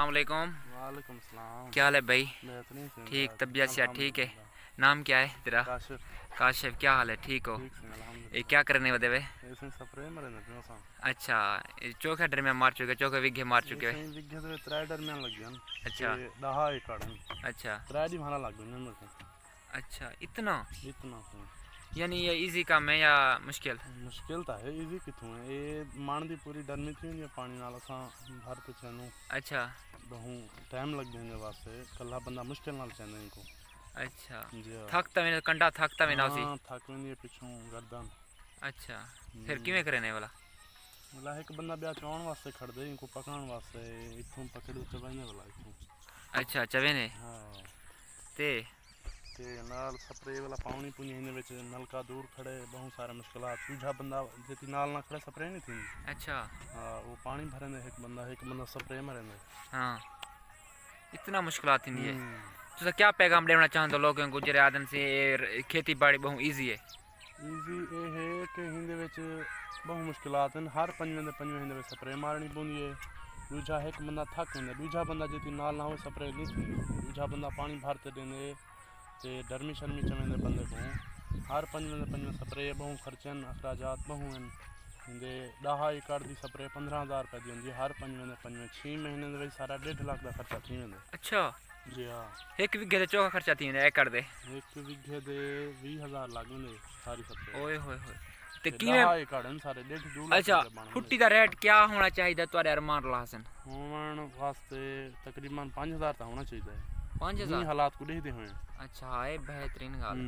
अस्सलाम वालेकुम। वालेकुम सलाम। क्या हाल है भाई? बेहतरीन से ठीक, तबीयत से ठीक है? नाम क्या है तेरा? काशिफ। काशिफ, क्या हाल है? ठीक हो? ठीक से ये अल्हम्दुलिल्लाह। क्या करने वाले वे? ऐसे स्प्रे मरे न पियो सा। अच्छा, चौके डर में मार चुके, चौके विघे मार चुके ऐसे विघे तो त्रै डर में लग गया। अच्छा दहा एकड़। अच्छा त्रै दी भाना लग गया मेरे को। अच्छा, इतना तो यानी ये इजी काम है या मुश्किल? मुश्किल तो है, इजी कितों है। ये मान दी पूरी डरमी थी ये पानी नाल असा भर के चैनू। अच्छा बहु टाइम लग जाने वास्ते कल्ला बंदा मुश्किल नाल चैन इनको। अच्छा, जी थकता भी कंडा थकता भी ना उसी। हां थक वेंदी पिछों गर्दन। अच्छा, फिर किवें करने वाला? मतलब एक बंदा ब्याह चौन वास्ते खड़ दे इनको पकाने वास्ते इथों पकड़ के चबाने वाला इथों। अच्छा चवे ने हाँ ते नाल स्प्रे वाला पानी पुनी इन विच नलका दूर खड़े बहुत सारे मुश्किलात। दूजा बंदा जेती नाल ना खड़े स्प्रे नहीं थी। अच्छा हाँ वो पानी भरेंदे एक बंदा स्प्रे मरेंदे। हाँ, इतना मुश्किलात नहीं है। तो क्या पैगाम देना चाहते हो लोगों को जो आदम से खेती बाड़ी बहुत ईजी है? ईजी ये है कि हिंदे विच बहुत मुश्किलात हैं। हर पंजवें हिंदे विच स्प्रे मारनी पौंदी है। दूजा एक बंदा थक वेंदा, दूजा बंदा जेती नाल ना हो स्प्रे नहीं थी। दूजा बंदा पानी भरते देंदे ते डरमी शर्मी चवेंदे बंदे को। हर पंजवें स्प्रे बहुत खर्चन अखराजात बहुत हैं। हिंदे 10 एकड़ की स्प्रे 15,000 रुपए दी होंदी है। हर पंजवें 6 महीने दे विच सारा 1.5 लाख का खर्चा थी वेंदा। अच्छा जी हाँ, एक विघे दे चौका खर्चा थी एकड़ दे? एक विघे दे 20,000 लग वेंदे सारी स्प्रे। ओए होए होए ते ते किवें? 10 एकड़ हैं सारे 1.5-2 लाख अच्छा, रुपए बन फुट्टी दा रेट क्या होना चाहिए तुम्हारे अरमान लासन? होवन वास्ते तकरीबन 5,000 तो होना चाहिए। 5,000 हालात को देखते हुए। अच्छा है, बेहतरीन गाल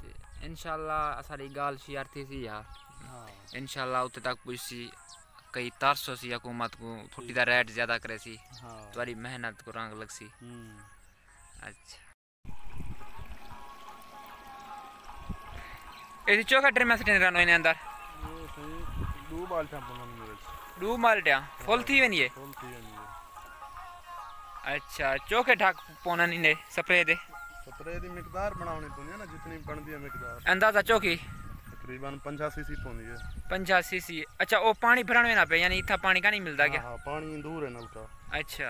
ते इंशाल्लाह सारी गाल शेयर थी सी यार। हाँ इंशाल्लाह उते तक पुछसी कई तरसो सी हुकूमत को फुट्टी दा रेट ज्यादा करे सी। हाँ तुम्हारी मेहनत को रंग लगसी। अच्छा ऐसी चौका ट्रे में सेटिंग रनो इन अंदर ये सही 2 बाल्टियां बनन मेरे। 2 माल्टिया फुल थी वेनी है? फुल थी वेनी है। अच्छा, चौके ढक पोनन इने स्प्रे दे स्प्रे दी मिकदार बनावनी पौंदी है ना, जितनी बनदी है मिकदार। अंदाजा चौकी तकरीबन 50 सीसी पौंदी है। 50 सीसी। अच्छा वो पानी भरन में ना पे यानी इतना पानी का नहीं मिलता क्या? हाँ पानी दूर है नलका। अच्छा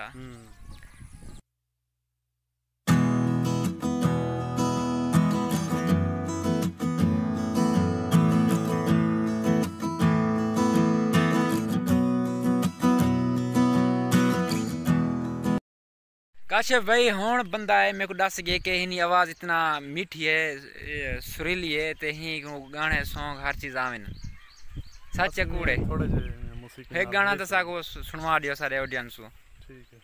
काशिफ भाई हुण बंदा है मेरे को दस गए कि हिनी आवाज़ इतना मीठी है, सुरीली है ते ही गाने सॉन्ग हर चीज़ आवन सच है कूड़े? थोड़े जे मौसीकी एक गाना तो साको सुनवा दियो सारे ऑडियंस को। ठीक है।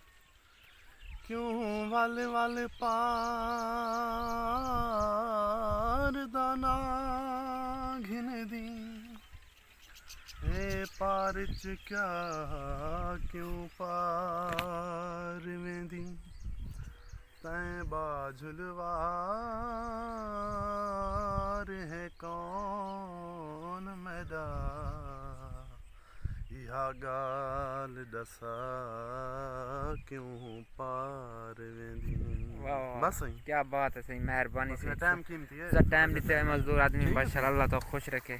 क्यों वाले वाले पार दाना घिन दी ए पार च क्या क्यों पार में दी तैं बाझुलवार है कौन मैदा यह गाल दसा क्यों पार वेंदी। बस सही, क्या बात है, सही मेहरबानी से। टाइम कीमती है, टाइम देते हैं मजदूर आदमी, माशाल्लाह, अल्लाह तो खुश रखे।